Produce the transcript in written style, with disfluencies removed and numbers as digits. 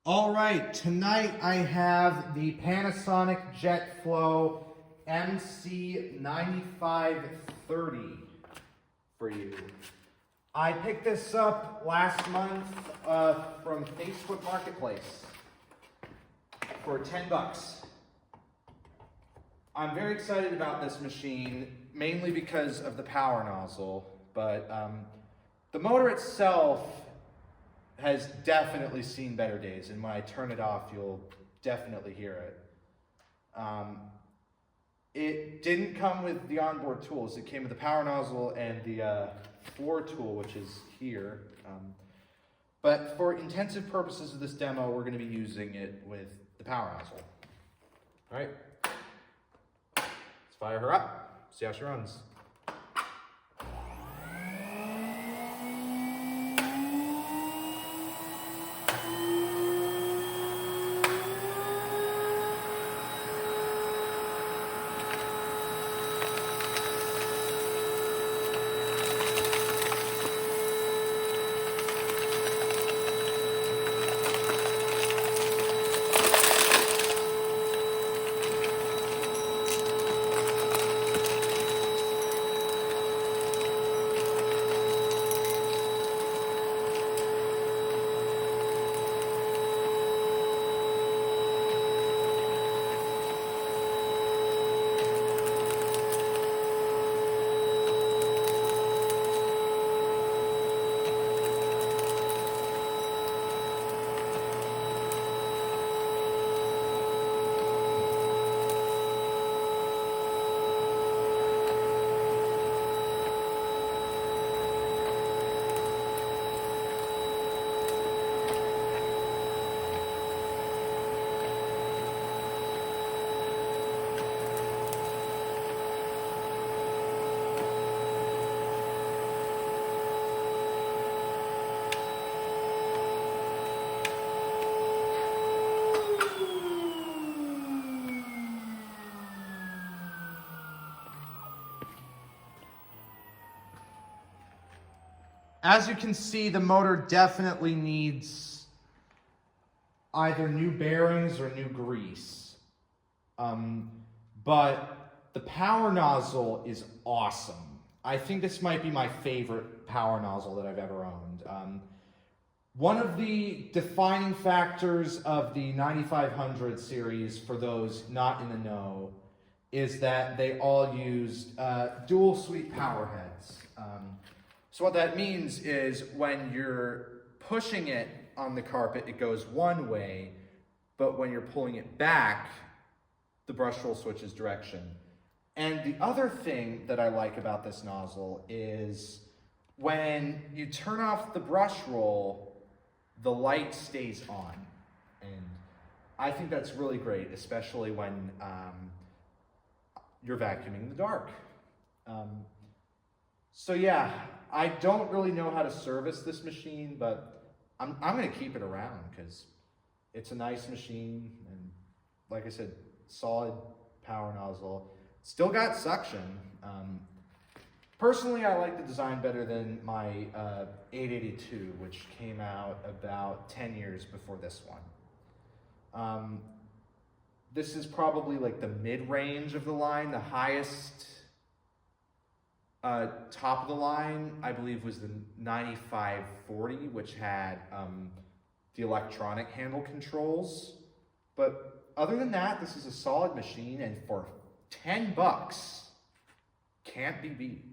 All right, tonight I have the Panasonic Jet-Flo MC-9530 for you. I picked this up last month from Facebook Marketplace for 10 bucks. I'm very excited about this machine, mainly because of the power nozzle, but the motor itself has definitely seen better days, and when I turn it off, you'll definitely hear it. It didn't come with the onboard tools. It came with the power nozzle and the floor tool, which is here. But for intensive purposes of this demo, we're going to be using it with the power nozzle. All right, let's fire her up, see how she runs. As you can see, the motor definitely needs either new bearings or new grease. But the power nozzle is awesome. I think this might be my favorite power nozzle that I've ever owned. One of the defining factors of the 9500 series, for those not in the know, is that they all used dual sweep power heads. So what that means is when you're pushing it on the carpet, it goes one way, but when you're pulling it back, the brush roll switches direction. And the other thing that I like about this nozzle is when you turn off the brush roll, the light stays on. And I think that's really great, especially when you're vacuuming in the dark. So yeah, I don't really know how to service this machine, but I'm going to keep it around because it's a nice machine, and like I said, solid power nozzle. Still got suction. Personally, I like the design better than my 882, which came out about 10 years before this one. This is probably like the mid-range of the line. The highest top of the line, I believe, was the 9540, which had the electronic handle controls. But other than that, this is a solid machine, and for 10 bucks, can't be beat.